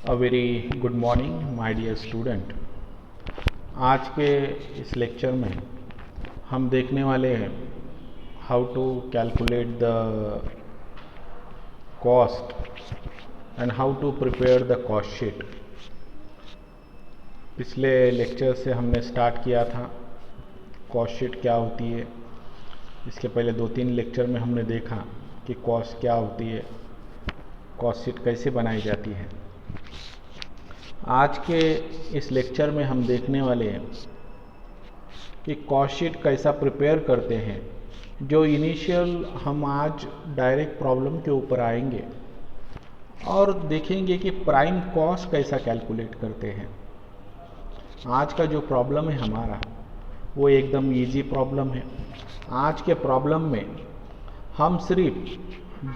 A very good morning my dear student. आज के इस लेक्चर में हम देखने वाले हैं how to calculate the cost and how to prepare the cost sheet. पिछले लेक्चर से हमने स्टार्ट किया था कॉस्ट शीट क्या होती है। इसके पहले 2-3 लेक्चर में हमने देखा कि कॉस्ट क्या होती है, कॉस्ट शीट कैसे बनाई जाती है। आज के इस लेक्चर में हम देखने वाले हैं कि कॉस्ट शीट कैसा प्रिपेयर करते हैं। जो इनिशियल हम आज डायरेक्ट प्रॉब्लम के ऊपर आएंगे और देखेंगे कि प्राइम कॉस्ट कैसा कैलकुलेट करते हैं। आज का जो प्रॉब्लम है हमारा वो एकदम इजी प्रॉब्लम है। आज के प्रॉब्लम में हम सिर्फ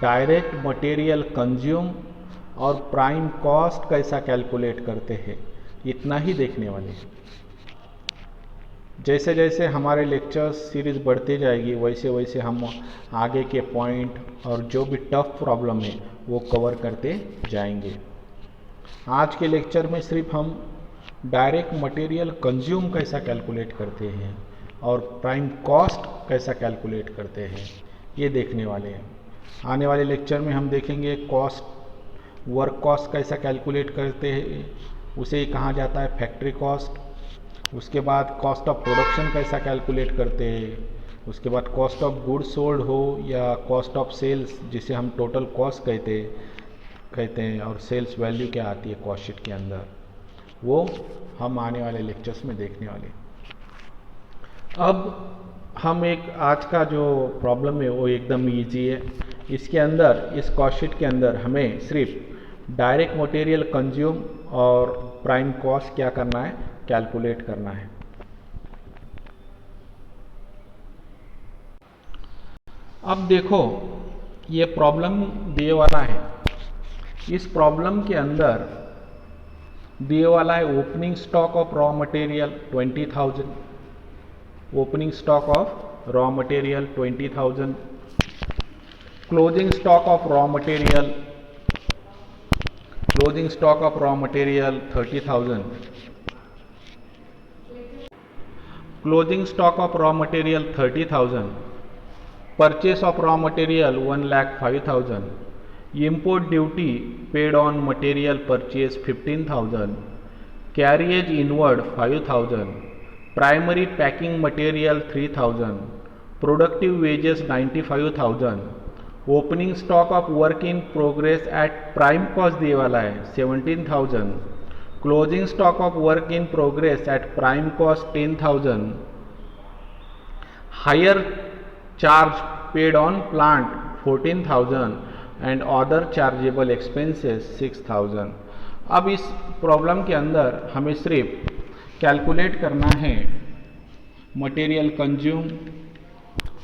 डायरेक्ट मटेरियल कंज्यूम और प्राइम कॉस्ट कैसा कैलकुलेट करते हैं इतना ही देखने वाले हैं। जैसे जैसे हमारे लेक्चर्स सीरीज़ बढ़ते जाएगी वैसे वैसे हम आगे के पॉइंट और जो भी टफ प्रॉब्लम है वो कवर करते जाएंगे। आज के लेक्चर में सिर्फ हम डायरेक्ट मटेरियल कंज्यूम कैसा कैलकुलेट करते हैं और प्राइम कॉस्ट कैसा कैलकुलेट करते हैं ये देखने वाले हैं। आने वाले लेक्चर में हम देखेंगे कॉस्ट वर्क कॉस्ट कैसा कैलकुलेट करते हैं, उसे कहा जाता है फैक्ट्री कॉस्ट। उसके बाद कॉस्ट ऑफ प्रोडक्शन कैसा कैलकुलेट करते हैं। उसके बाद कॉस्ट ऑफ गुड्स सोल्ड हो या कॉस्ट ऑफ सेल्स जिसे हम टोटल कॉस्ट कहते हैं और सेल्स वैल्यू क्या आती है कॉस्ट शीट के अंदर, वो हम आने वाले लेक्चर्स में देखने वाले। अब हम एक आज का जो प्रॉब्लम है वो एकदम ईजी है। इसके अंदर इस कॉस्ट शीट के अंदर हमें सिर्फ डायरेक्ट मटेरियल कंज्यूम और प्राइम कॉस्ट क्या करना है, कैलकुलेट करना है। अब देखो ये प्रॉब्लम दिए वाला है। इस प्रॉब्लम के अंदर दिए वाला है opening stock of raw material 20,000, opening stock of raw material 20,000, closing stock of raw material, closing stock of raw material 30,000, closing stock of raw material 30,000, purchase of raw material 1,05,000, import duty paid on material purchase 15,000, carriage inward 5,000, primary packing material 3,000, productive wages 95,000, opening stock of work in progress at prime cost दिए वाला है 17,000, closing stock of work in progress at prime cost 10,000, hire charge paid on plant 14,000 and other chargeable expenses 6,000। अब इस problem के अंदर हमें सिर्फ calculate करना है मटेरियल कंज्यूम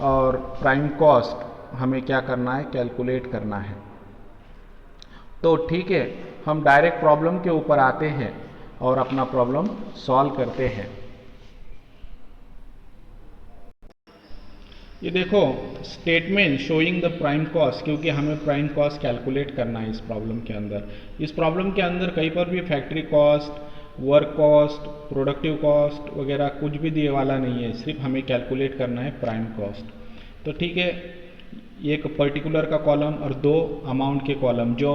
और प्राइम कॉस्ट हमें क्या करना है, कैलकुलेट करना है। तो ठीक है, हम डायरेक्ट प्रॉब्लम के ऊपर आते हैं और अपना प्रॉब्लम सॉल्व करते हैं। ये देखो statement showing the prime cost, क्योंकि हमें प्राइम कॉस्ट कैलकुलेट करना है इस प्रॉब्लम के अंदर। इस प्रॉब्लम के अंदर कहीं पर भी factory cost, work cost, productive cost वगैरह कुछ भी दिए वाला नहीं है, सिर्फ हमें कैलकुलेट करना है प्राइम कॉस्ट। तो ठीक है, एक पर्टिकुलर का कॉलम और 2 अमाउंट के कॉलम, जो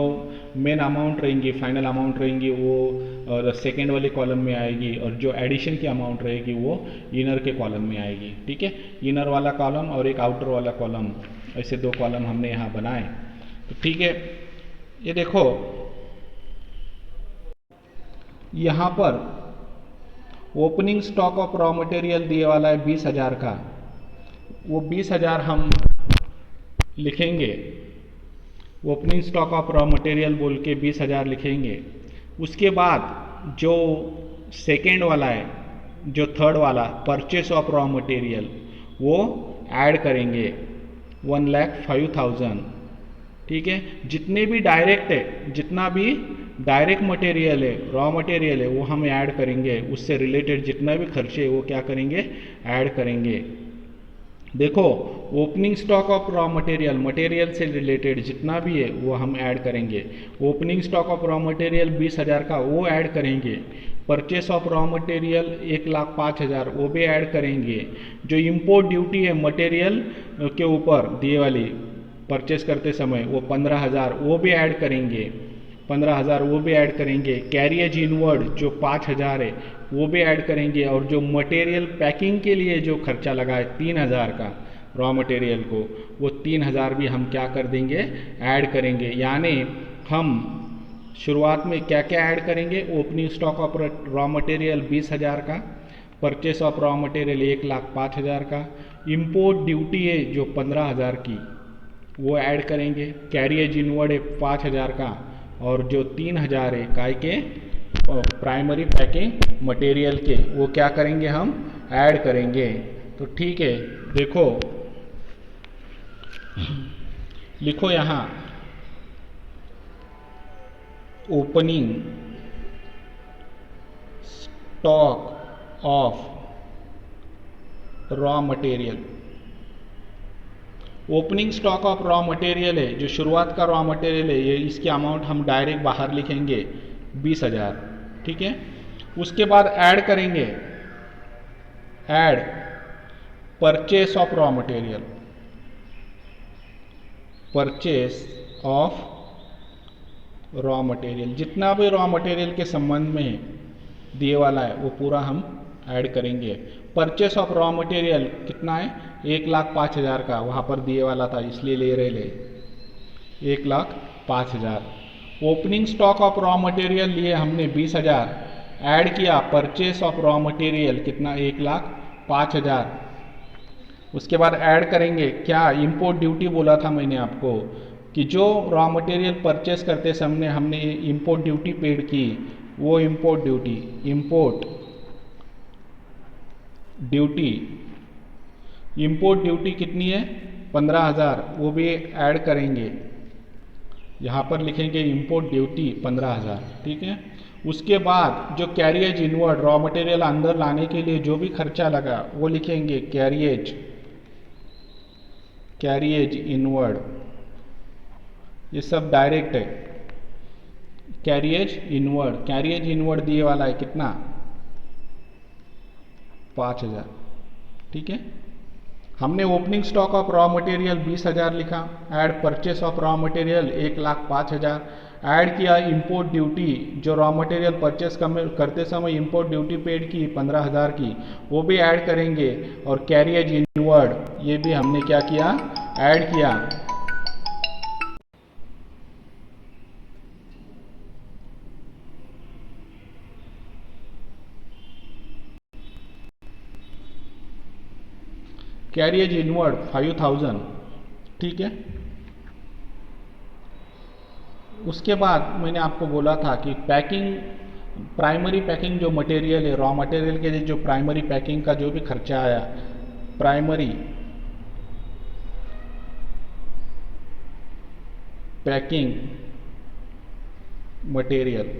मेन अमाउंट रहेंगी, फाइनल अमाउंट रहेंगी वो सेकेंड वाले कॉलम में आएगी और जो एडिशन की अमाउंट रहेगी वो इनर के कॉलम में आएगी। ठीक है, इनर वाला कॉलम और एक आउटर वाला कॉलम, ऐसे 2 कॉलम हमने यहाँ बनाए। तो ठीक है, ये देखो यहाँ पर opening stock of raw material दिए वाला है 20,000 का, वो 20,000 हम लिखेंगे। Opening stock of raw material बोल के 20,000 लिखेंगे। उसके बाद जो सेकेंड वाला है, जो थर्ड वाला परचेस ऑफ रॉ मटेरियल, वो ऐड करेंगे 1,05,000। ठीक है, जितने भी डायरेक्ट है, जितना भी डायरेक्ट मटेरियल है, रॉ मटेरियल है, वो हम ऐड करेंगे। उससे रिलेटेड जितना भी खर्चे है वो क्या करेंगे, ऐड करेंगे। देखो, opening stock of raw material, material से रिलेटेड जितना भी है वो हम ऐड करेंगे। Opening stock of raw material 20,000 का वो ऐड करेंगे। परचेस ऑफ रॉ मटेरियल 1,05,000 वो भी ऐड करेंगे। जो इम्पोर्ट ड्यूटी है मटेरियल के ऊपर दिए वाली परचेस करते समय वो 15,000 वो भी ऐड करेंगे। 15,000 वो भी ऐड करेंगे। कैरियज इनवर्ड जो 5,000 है वो भी ऐड करेंगे। और जो मटेरियल पैकिंग के लिए जो खर्चा लगा है 3,000 का रॉ मटेरियल को, वो 3,000 भी हम क्या कर देंगे, ऐड करेंगे। यानी हम शुरुआत में क्या क्या ऐड करेंगे, opening stock of raw material 20,000 का, परचेस ऑफ रॉ मटेरियल 1,05,000 का, इम्पोर्ट ड्यूटी है जो 15,000 की वो ऐड करेंगे। कैरियज इनवर्ड है 5,000 का, और जो 3,000 है काय के प्राइमरी पैकिंग मटेरियल के, वो क्या करेंगे, हम ऐड करेंगे। तो ठीक है, देखो लिखो यहाँ opening stock of raw material. Opening stock of raw material है जो शुरुआत का रॉ मटेरियल है, ये इसकी अमाउंट हम डायरेक्ट बाहर लिखेंगे 20,000, ठीक है। उसके बाद ऐड करेंगे, add purchase of raw material, purchase of raw material, जितना भी रॉ मटेरियल के संबंध में दिए वाला है वो पूरा हम ऐड करेंगे। परचेस ऑफ रॉ मटेरियल कितना है, 1,05,000 का, वहाँ पर दिए वाला था इसलिए ले रहे ले 1,05,000। Opening stock of raw material लिए हमने 20,000, ऐड किया परचेस ऑफ रॉ मटेरियल कितना, 1,05,000। उसके बाद ऐड करेंगे क्या, इंपोर्ट ड्यूटी बोला था मैंने आपको कि जो रॉ मटेरियल परचेस करते समय हमने इंपोर्ट ड्यूटी पेड की, वो इंपोर्ट ड्यूटी, इंपोर्ट ड्यूटी कितनी है, 15,000, वो भी ऐड करेंगे। यहाँ पर लिखेंगे इंपोर्ट ड्यूटी 15,000, ठीक है। उसके बाद जो कैरियज इनवर्ड, रॉ मटेरियल अंदर लाने के लिए जो भी खर्चा लगा वो लिखेंगे कैरियज इनवर्ड, ये सब डायरेक्ट है। कैरियज इनवर्ड दिए वाला है कितना, 5,000, ठीक है। हमने opening stock of raw material 20,000 लिखा, add purchase of raw material 1,05,000, add किया इंपोर्ट ड्यूटी, जो रॉ मटेरियल परचेस करते समय इंपोर्ट ड्यूटी पेड की 15,000 की, वो भी ऐड करेंगे। और कैरियज इनवर्ड ये भी हमने क्या किया, ऐड किया। कैरियज इनवर्ड 5,000, ठीक है। उसके बाद मैंने आपको बोला था कि पैकिंग, प्राइमरी पैकिंग जो मटेरियल है, रॉ मटेरियल के लिए जो प्राइमरी पैकिंग का जो भी खर्चा आया, primary packing material,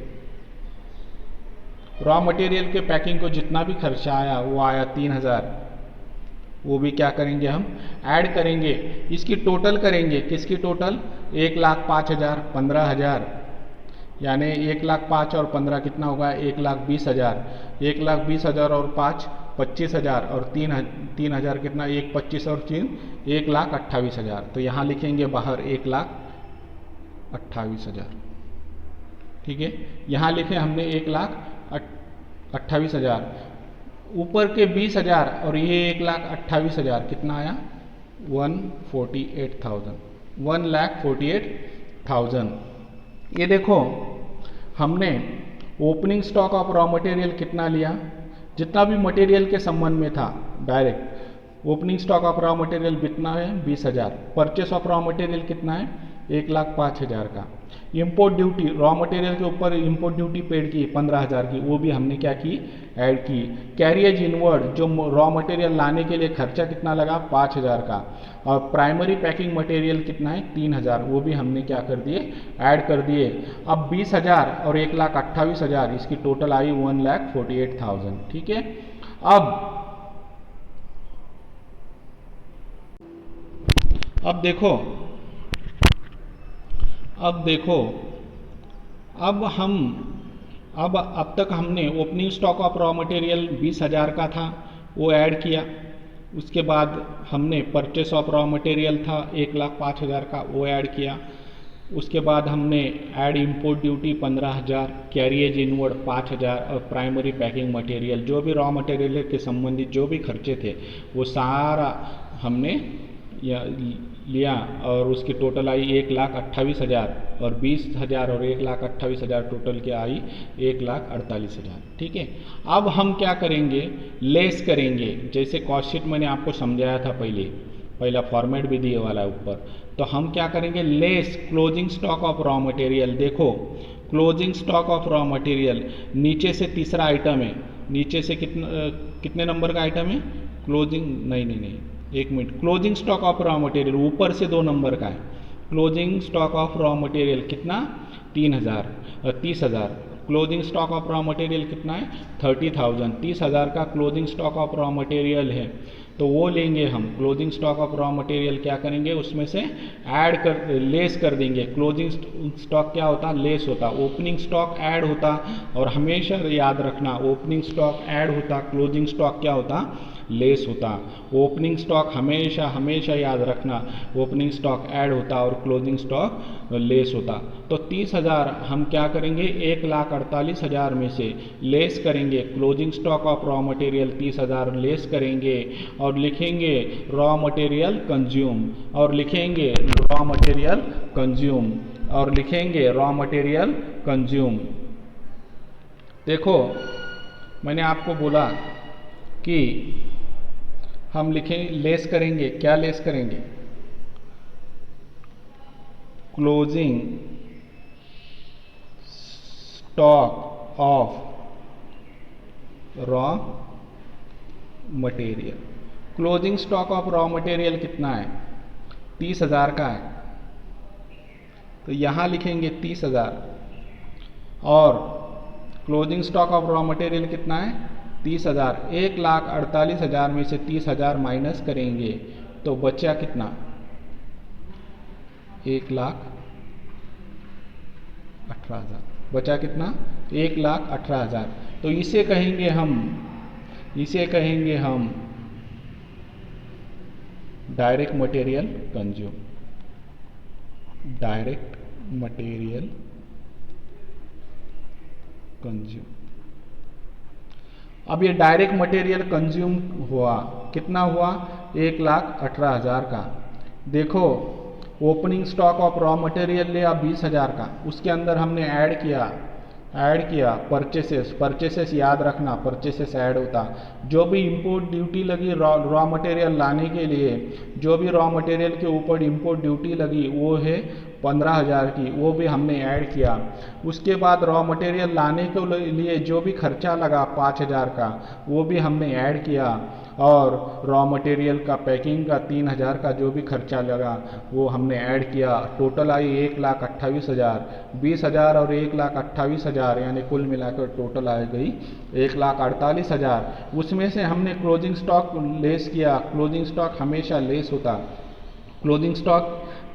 raw material के पैकिंग को जितना भी खर्चा आया वो आया 3,000, वो भी क्या करेंगे, हम ऐड करेंगे। इसकी टोटल करेंगे, किसकी टोटल, 1,05,000, 15,000, यानी 1,05,000 और 15 कितना होगा, 1,20,000, 1,20,000 और 5 25,000, और 3,000 कितना, 1,25,000 और 3 1,28,000। तो यहाँ लिखेंगे बाहर 1,28,000, ठीक है। यहाँ लिखे हमने 1,28,000, ऊपर के 20,000 और ये 1,28,000 कितना आया, 1,48,000। ये देखो हमने opening stock of raw material कितना लिया, जितना भी मटेरियल के संबंध में था direct. Opening stock of raw material कितना है, 20,000। परचेस ऑफ रॉ मटेरियल कितना है, 1,05,000 का। इंपोर्ट ड्यूटी, रॉ मटेरियल के ऊपर इंपोर्ट ड्यूटी पेड की 15,000 की, वो भी हमने क्या की, ऐड की। कैरियज इनवर्ड, जो रॉ मटेरियल लाने के लिए खर्चा कितना लगा, 5,000 का। और प्राइमरी पैकिंग मटेरियल कितना है, 3,000, वो भी हमने क्या कर दिए, ऐड कर दिए। अब 20,000 और 1,28,000 इसकी टोटल आई 1,48,000, ठीक है। अब अब देखो अब देखो अब हम अब तक हमने opening stock of raw material 20,000 का था, वो ऐड किया। उसके बाद हमने परचेस ऑफ रॉ मटेरियल था 1,05,000 का, वो ऐड किया। उसके बाद हमने add import duty 15,000, carriage inward 5,000 और प्राइमरी पैकिंग मटेरियल, जो भी रॉ मटेरियल के संबंधित जो भी खर्चे थे वो सारा हमने लिया और उसकी टोटल आई 1,28,000 और 20,000 और 1,28,000 टोटल क्या आई 1,48,000। ठीक है, अब हम क्या करेंगे, लेस करेंगे। जैसे कॉस्ट शीट मैंने आपको समझाया था पहला फॉर्मेट भी दिए वाला है ऊपर। तो हम क्या करेंगे, less closing stock of raw material. देखो closing stock of raw material नीचे से तीसरा आइटम है, नीचे से कितने नंबर का आइटम है, क्लोजिंग नहीं, एक minute, closing stock of raw material ऊपर से 2 नंबर का है। Closing stock of raw material कितना, 30,000। Closing stock of raw material कितना है, 30,000। 30,000 का closing stock of raw material है, तो वो लेंगे हम। Closing stock of raw material क्या करेंगे, उसमें से लेस कर देंगे। क्लोजिंग स्टॉक क्या होता, लेस होता। ओपनिंग स्टॉक ऐड होता, और हमेशा याद रखना ओपनिंग स्टॉक ऐड होता, क्लोजिंग स्टॉक क्या होता, लेस होता। ओपनिंग स्टॉक हमेशा याद रखना, ओपनिंग स्टॉक ऐड होता और क्लोजिंग स्टॉक लेस होता। तो 30,000 हम क्या करेंगे, 1,48,000 में से लेस करेंगे। Closing stock of raw material 30,000 less करेंगे और लिखेंगे रॉ मटेरियल कंज्यूम, और लिखेंगे रॉ मटेरियल कंज्यूम, और लिखेंगे रॉ मटेरियल कंज्यूम। देखो मैंने आपको बोला कि हम लिखें, लेस करेंगे, क्या लेस करेंगे, closing stock of raw material. Closing stock of raw material कितना है, 30,000 का है, तो यहां लिखेंगे 30,000। और closing stock of raw material कितना है, 30,000। 1,48,000 में से 30,000 माइनस करेंगे तो बचा कितना, 1,18,000। बचा कितना, 1,18,000। तो इसे कहेंगे हम direct material consume. Direct material consume. अब ये डायरेक्ट मटेरियल कंज्यूम हुआ, कितना हुआ, 1,18,000 का। देखो opening stock of raw material लिया 20,000 का, उसके अंदर हमने ऐड किया परचेसेस याद रखना, परचेसेस ऐड होता। जो भी इंपोर्ट ड्यूटी लगी रॉ मटेरियल लाने के लिए, जो भी रॉ मटेरियल के ऊपर इंपोर्ट ड्यूटी लगी वो है 15,000 की, वो भी हमने ऐड किया। उसके बाद रॉ मटेरियल लाने के लिए जो भी खर्चा लगा 5,000 का, वो भी हमने ऐड किया। और रॉ मटेरियल का पैकिंग का 3,000 का जो भी खर्चा लगा वो हमने ऐड किया। Total I 1,28,000। 20,000 और 1,28,000 यानी कुल मिलाकर टोटल आ गई 1,48,000। उसमें से हमने क्लोजिंग स्टॉक लेस किया। क्लोजिंग स्टॉक हमेशा लेस होता। क्लोजिंग स्टॉक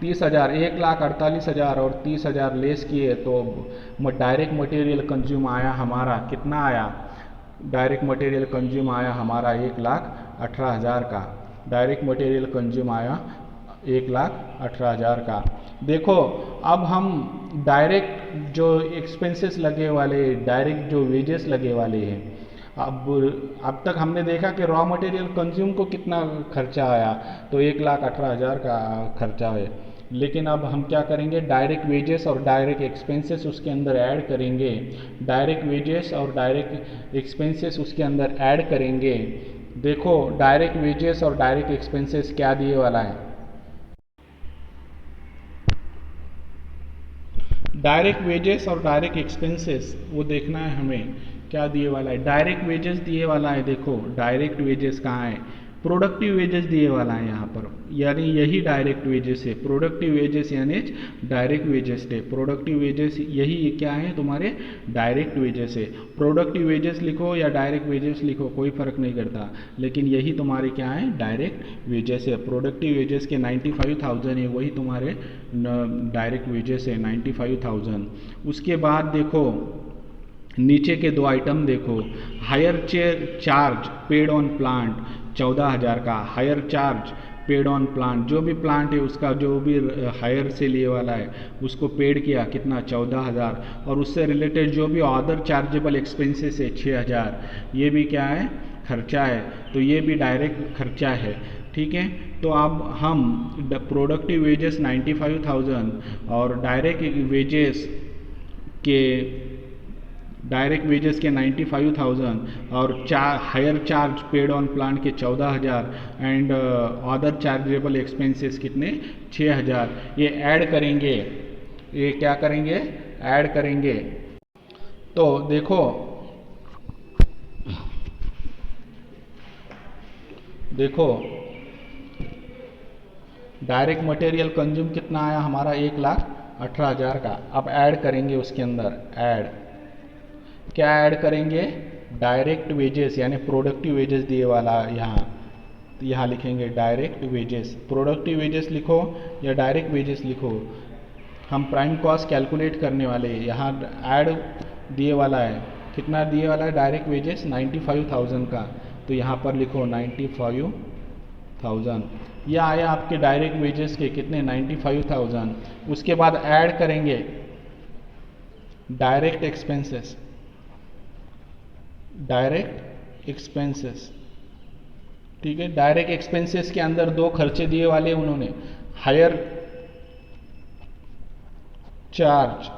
30,000, 1,48,000 और 30,000 लेस किए तो डायरेक्ट मटेरियल कंज्यूम आया हमारा, कितना आया, डायरेक्ट मटेरियल कंज्यूम आया हमारा 1,18,000 का। डायरेक्ट मटेरियल कंज्यूम आया 1,18,000 का। देखो अब हम डायरेक्ट जो एक्सपेंसेस लगे वाले, डायरेक्ट जो वेजेस लगे वाले हैं, अब तक हमने देखा कि रॉ मटेरियल कंज्यूम को कितना खर्चा आया, तो 1,18,000 का खर्चा है। लेकिन अब हम क्या करेंगे, डायरेक्ट वेजेस और डायरेक्ट एक्सपेंसेस उसके अंदर ऐड करेंगे। डायरेक्ट वेजेस और डायरेक्ट एक्सपेंसेस उसके अंदर ऐड करेंगे। देखो डायरेक्ट वेजेस और डायरेक्ट एक्सपेंसेस क्या दिए वाला है, डायरेक्ट वेजेस और डायरेक्ट एक्सपेंसेस वो देखना है हमें क्या दिए वाला है। डायरेक्ट वेजेस दिए वाला है, देखो डायरेक्ट वेजेस कहाँ है, प्रोडक्टिव वेजेस दिए वाला है यहाँ पर, यानी यही डायरेक्ट वेजेस है। प्रोडक्टिव वेजेस यानी डायरेक्ट वेजेस थे। प्रोडक्टिव वेजेस यही क्या है तुम्हारे डायरेक्ट वेजेस है। प्रोडक्टिव वेजेस लिखो या डायरेक्ट वेजेस लिखो कोई फर्क नहीं करता, लेकिन यही तुम्हारे क्या है डायरेक्ट वेजेस है। प्रोडक्टिव वेजेस के 95,000 है, वही तुम्हारे डायरेक्ट वेजेस है 95,000। उसके बाद देखो नीचे के दो आइटम देखो, hire charge paid on plant 14,000 का, hire charge paid on plant, जो भी प्लांट है उसका जो भी हायर से लिए वाला है उसको पेड किया कितना 14,000, और उससे रिलेटेड जो भी अदर चार्जेबल एक्सपेंसेस है 6,000, ये भी क्या है खर्चा है, तो ये भी डायरेक्ट खर्चा है। ठीक है, तो अब हम प्रोडक्टिव वेजेस 95,000 और डायरेक्ट वेजेस के 95,000 और hire charge paid on plant के 14,000 एंड अदर चार्जेबल एक्सपेंसेस कितने 6,000, ये ऐड करेंगे। ये क्या करेंगे ऐड करेंगे। तो देखो डायरेक्ट मटेरियल कंज्यूम कितना आया हमारा 1,18,000 का। अब ऐड करेंगे उसके अंदर, क्या ऐड करेंगे डायरेक्ट वेजेस यानी प्रोडक्टिव वेजेस दिए वाला यहाँ लिखेंगे डायरेक्ट वेजेस। प्रोडक्टिव वेजेस लिखो या डायरेक्ट वेजेस लिखो, हम प्राइम कॉस्ट कैलकुलेट करने वाले हैं। यहाँ ऐड दिए वाला है, कितना दिए वाला है डायरेक्ट वेजेस 95,000 का, तो यहाँ पर लिखो 95,000। यह आया आपके डायरेक्ट वेजेस के कितने 95,000। उसके बाद ऐड करेंगे डायरेक्ट एक्सपेंसेस। ठीक है, डायरेक्ट एक्सपेंसेस के अंदर दो खर्चे दिए वाले उन्होंने, हायर चार्ज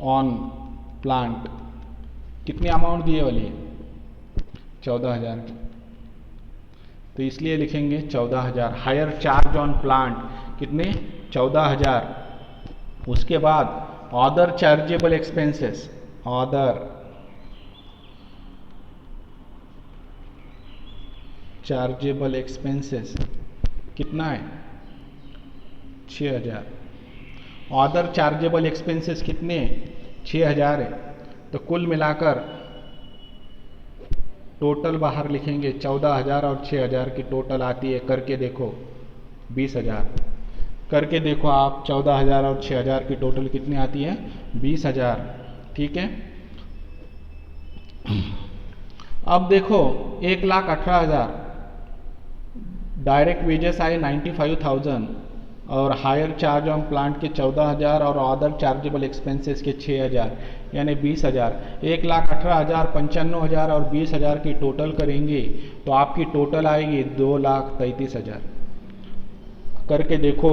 ऑन प्लांट, कितनी अमाउंट दिए वाली है 14,000 की, तो इसलिए लिखेंगे 14,000। हायर चार्ज ऑन प्लांट कितने 14,000। उसके बाद other chargeable expenses, other chargeable expenses कितना है 6,000। अदर चार्जेबल एक्सपेंसेस कितने 6,000 है, तो कुल मिलाकर टोटल बाहर लिखेंगे 14,000 और 6,000 की टोटल आती है, करके देखो 20,000। करके देखो आप 14,000 और 6,000 की टोटल कितनी आती है 20,000। ठीक है, अब देखो 1,18,000 डायरेक्ट वेजेस आए 95,000 और हायर चार्ज ऑन प्लांट के 14,000 और अदर चार्जेबल एक्सपेंसेस के 6,000 यानी 20,000। 1,18,000, 95,000 और 20,000 की टोटल करेंगे तो आपकी टोटल आएगी 2,33,000। करके देखो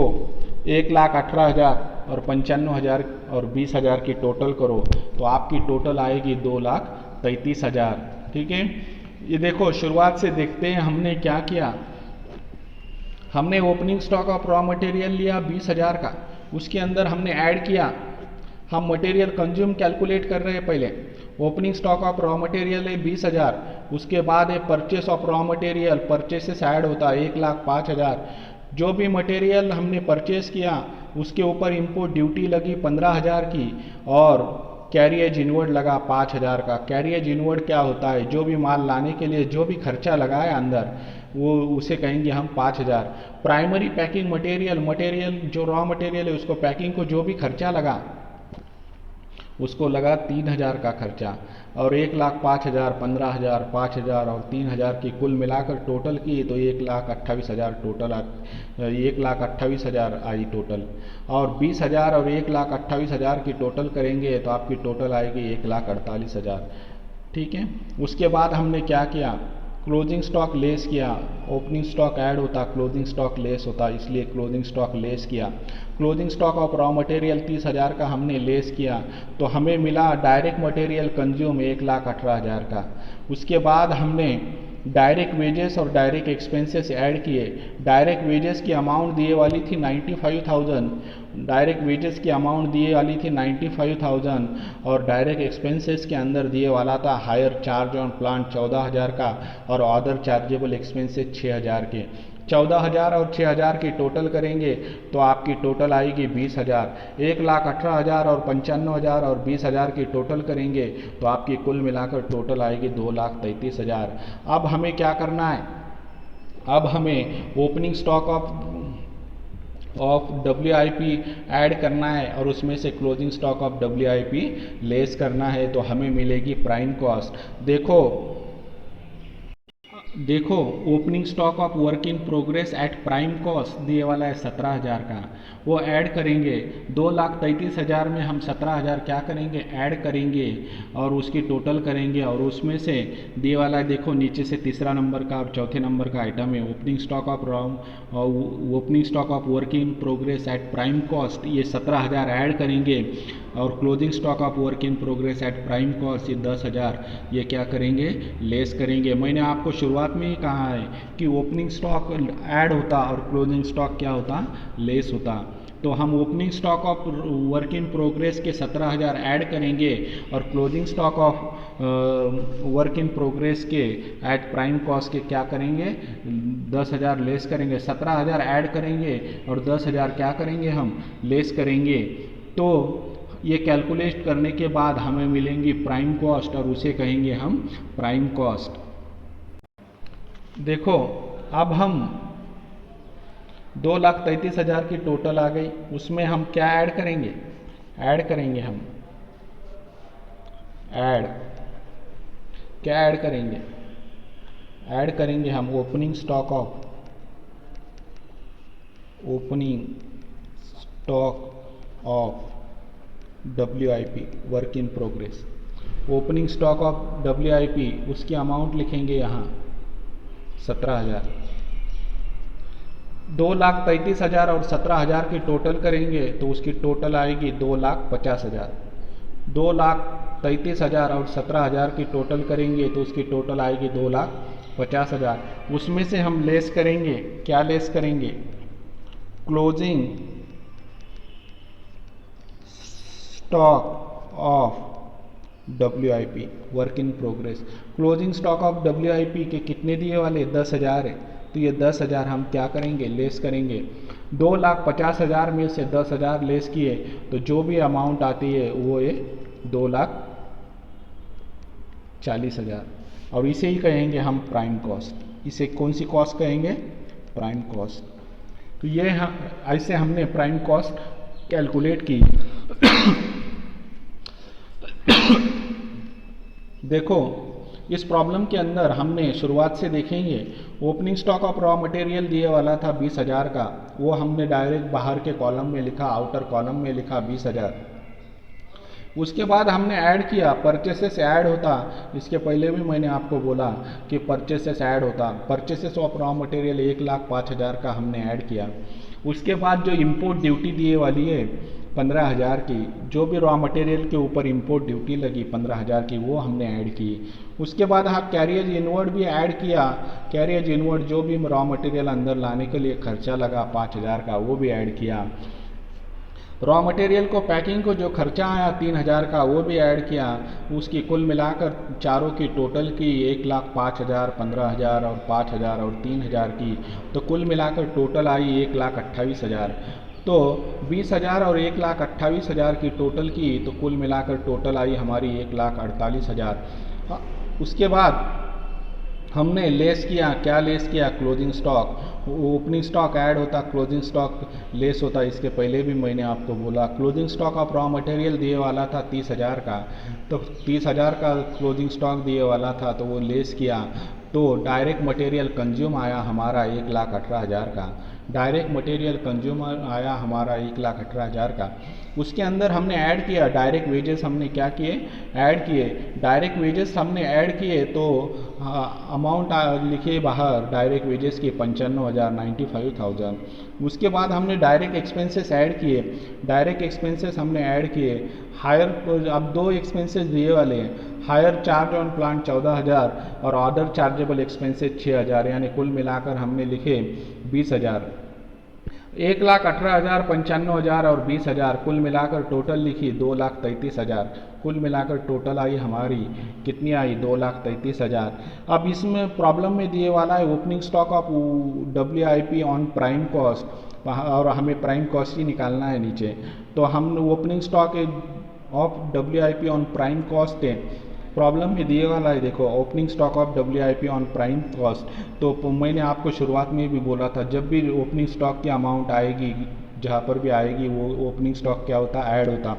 1,18,000 और 95,000 और 20,000 की टोटल करो तो आपकी टोटल आएगी 2,33,000। ठीक है, ये देखो शुरुआत से देखते हैं हमने क्या किया। हमने opening stock of raw material लिया 20,000 का, उसके अंदर हमने ऐड किया, हम मटेरियल कंज्यूम कैलकुलेट कर रहे हैं। पहले opening stock of raw material है 20,000, उसके बाद है purchase of raw material, purchases add होता है 1,05,000। जो भी मटेरियल हमने परचेस किया उसके ऊपर इंपोर्ट ड्यूटी लगी 15,000 की और कैरिएज इनवर्ड लगा 5,000 का। कैरिएज इनवर्ड क्या होता है, जो भी माल लाने के लिए जो भी खर्चा लगा है अंदर वो उसे कहेंगे हम 5,000। प्राइमरी पैकिंग मटेरियल जो रॉ मटेरियल है उसको पैकिंग को जो भी खर्चा लगा उसको लगा 3,000 का खर्चा, और 1,05,000, 15,000, 5,000 और 3,000 की कुल मिलाकर टोटल की तो 1,28,000 टोटल 1,28,000 आई टोटल। और 20,000 और 1,28,000 की टोटल करेंगे तो आपकी टोटल आएगी 1,48,000। ठीक है, उसके बाद हमने क्या किया, क्लोजिंग स्टॉक लेस किया। ओपनिंग स्टॉक ऐड होता, क्लोजिंग स्टॉक लेस होता, इसलिए क्लोजिंग स्टॉक लेस किया। Closing stock of raw material 30,000 का हमने लेस किया तो हमें मिला डायरेक्ट मटेरियल कंज्यूम 1,18,000 का। उसके बाद हमने डायरेक्ट वेजेस और डायरेक्ट एक्सपेंसेस ऐड किए। डायरेक्ट वेजेस की अमाउंट दिए वाली थी 95,000, डायरेक्ट वेजेस की अमाउंट दिए वाली थी 95,000 और डायरेक्ट एक्सपेंसेस के अंदर दिए वाला था हायर चार्ज ऑन प्लांट 14,000 का और अदर चार्जेबल एक्सपेंसेस 6,000 के। 14,000 और 6,000 की टोटल करेंगे तो आपकी टोटल आएगी 20,000। 1,18,000 और 95,000 और 20,000 की टोटल करेंगे तो आपकी कुल मिलाकर टोटल आएगी 2,33,000। अब हमें क्या करना है, अब हमें opening stock of WIP add करना है और उसमें से closing stock of WIP less करना है, तो हमें मिलेगी प्राइम कॉस्ट। देखो opening stock of work in progress at prime cost दिए वाला है 17,000 का, वो ऐड करेंगे। 2,33,000 में हम 17,000 क्या करेंगे, ऐड करेंगे और उसकी टोटल करेंगे और उसमें से दिए वाला है, देखो नीचे से तीसरा नंबर का और चौथे नंबर का आइटम है opening stock of work in progress at prime cost, ये 17,000 ऐड करेंगे और closing stock of work in progress at prime cost ये 10,000 ये क्या करेंगे, लेस करेंगे। मैंने आपको शुरुआत में ही कहा है कि ओपनिंग स्टॉक ऐड होता और क्लोजिंग स्टॉक क्या होता, लेस होता। तो हम opening stock of work in progress के 17,000 ऐड करेंगे और closing stock of work in progress के एट प्राइम कॉस्ट के क्या करेंगे, 10,000 लेस करेंगे। 17,000 ऐड करेंगे और 10,000 क्या करेंगे, हम लेस करेंगे। तो ये कैलकुलेट करने के बाद हमें मिलेंगी प्राइम कॉस्ट और उसे कहेंगे हम प्राइम कॉस्ट। देखो अब हम 2,33,000 की टोटल आ गई, उसमें हम क्या ऐड करेंगे, हम क्या ऐड करेंगे हम opening stock of WIP work in progress. Opening stock of WIP उसकी अमाउंट लिखेंगे यहाँ 17,000। 2,33,000 और 17,000 की टोटल करेंगे तो उसकी टोटल आएगी 2,50,000। 2,33,000 और 17,000 की टोटल करेंगे तो उसकी टोटल आएगी 2,50,000। उसमें से हम लेस करेंगे, क्या लेस करेंगे, closing stock of WIP work in progress. Closing stock of WIP के कितने दिए वाले, 10,000 है, तो ये 10,000 हम क्या करेंगे, लेस करेंगे। 2,50,000 में से 10,000 लेस किए तो जो भी अमाउंट आती है वो ये 2,40,000 और इसे ही कहेंगे हम प्राइम कॉस्ट। इसे कौन सी कॉस्ट कहेंगे, प्राइम कॉस्ट। तो ये ऐसे हमने प्राइम कॉस्ट कैलकुलेट की। देखो इस प्रॉब्लम के अंदर हमने शुरुआत से देखेंगे opening stock of raw material दिए वाला था 20,000 का, वो हमने डायरेक्ट बाहर के कॉलम में लिखा, आउटर कॉलम में लिखा 20,000। उसके बाद हमने ऐड किया, परचेसेस ऐड होता, इसके पहले भी मैंने आपको बोला कि परचेसेस ऐड होता। परचेसेस ऑफ रॉ मटेरियल 1,05,000 का हमने ऐड किया। उसके बाद जो इंपोर्ट ड्यूटी दिए वाली है 15,000 की, जो भी रॉ मटेरियल के ऊपर इंपोर्ट ड्यूटी लगी 15,000 की, वो हमने ऐड की। उसके बाद हाँ कैरियज इनवर्ड भी ऐड किया। कैरियज इनवर्ड जो भी रॉ मटेरियल अंदर लाने के लिए खर्चा लगा 5,000 का, वो भी ऐड किया। रॉ मटेरियल को पैकिंग को जो खर्चा आया 3,000 का, वो भी ऐड किया। उसकी कुल मिलाकर चारों की टोटल की 1,05,000, 15,000 और 5,000 और 3,000 की, तो कुल मिलाकर टोटल आई 1,28,000। तो 20,000 और 1,28,000 की टोटल की, तो कुल मिलाकर टोटल आई हमारी 1,48,000। उसके बाद हमने लेस किया, क्या लेस किया, closing stock. Opening stock add होता, क्लोजिंग स्टॉक लेस होता, इसके पहले भी मैंने आपको बोला। Closing stock of raw material दिए वाला था 30,000 का, तो 30,000 का क्लोजिंग स्टॉक दिए वाला था, तो वो लेस किया। तो डायरेक्ट मटेरियल कंज्यूम आया हमारा 1,18,000 का। डायरेक्ट मटेरियल कंज्यूमर आया हमारा 1,18,000 का। उसके अंदर हमने ऐड किया डायरेक्ट वेजेस, हमने क्या किए, ऐड किए डायरेक्ट वेजेस हमने ऐड किए, तो अमाउंट लिखे बाहर डायरेक्ट वेजेस की 95,000 95,000। उसके बाद हमने डायरेक्ट एक्सपेंसेस ऐड किए, डायरेक्ट एक्सपेंसेस हमने ऐड किए, हायर अब दो एक्सपेंसेस दिए वाले हैं, हायर चार्ज ऑन प्लांट 14,000 और अदर चार्जेबल एक्सपेंसेस 6,000, यानी कुल मिलाकर हमने लिखे 20,000। 1,18,000, 95,000 और 20,000 कुल मिलाकर टोटल लिखी 2,33,000। कुल मिलाकर टोटल आई हमारी कितनी आई, 2,33,000। अब इसमें प्रॉब्लम में दिए वाला है opening stock of WIP on prime cost, और हमें प्राइम कॉस्ट ही निकालना है नीचे। तो हम opening stock of WIP on prime cost है, प्रॉब्लम में दिए वाला है, देखो opening stock of WIP on prime cost. तो मैंने आपको शुरुआत में भी बोला था, जब भी ओपनिंग स्टॉक की अमाउंट आएगी, जहाँ पर भी आएगी, वो ओपनिंग स्टॉक क्या होता, ऐड होता।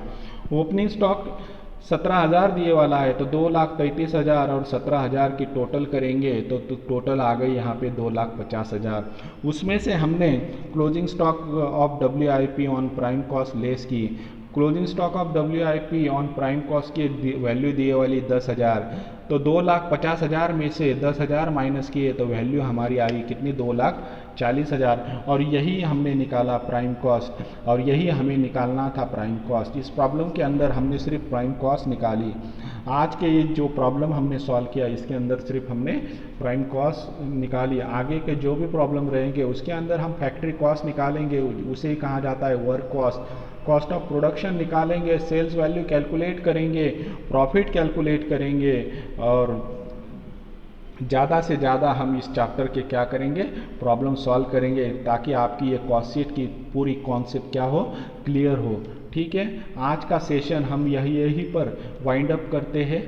ओपनिंग स्टॉक 17,000 दिए वाला है, तो 2,33,000 और 17,000 की टोटल करेंगे तो टोटल आ गई यहाँ पे 2,50,000। उसमें से हमने closing stock of WIP on prime cost less की। Closing stock of WIP on prime cost की वैल्यू दिए वाली 10,000, तो 2,50,000 में से 10,000 माइनस किए तो वैल्यू हमारी आई कितनी, 2,40,000। और यही हमने निकाला प्राइम कॉस्ट, और यही हमें निकालना था प्राइम कॉस्ट। इस प्रॉब्लम के अंदर हमने सिर्फ प्राइम कॉस्ट निकाली। आज के ये जो प्रॉब्लम हमने सॉल्व किया, इसके अंदर सिर्फ हमने प्राइम कॉस्ट निकाली। आगे के जो भी प्रॉब्लम रहेंगे उसके अंदर हम फैक्ट्री कॉस्ट निकालेंगे, उसे ही कहा जाता है work cost. Cost of production निकालेंगे, सेल्स वैल्यू कैलकुलेट करेंगे, प्रॉफिट कैलकुलेट करेंगे, और ज़्यादा से ज़्यादा हम इस चैप्टर के क्या करेंगे, प्रॉब्लम सॉल्व करेंगे, ताकि आपकी ये कॉस्ट शीट की पूरी कॉन्सेप्ट क्या हो, क्लियर हो। ठीक है, आज का सेशन हम यहीं पर वाइंड अप करते हैं।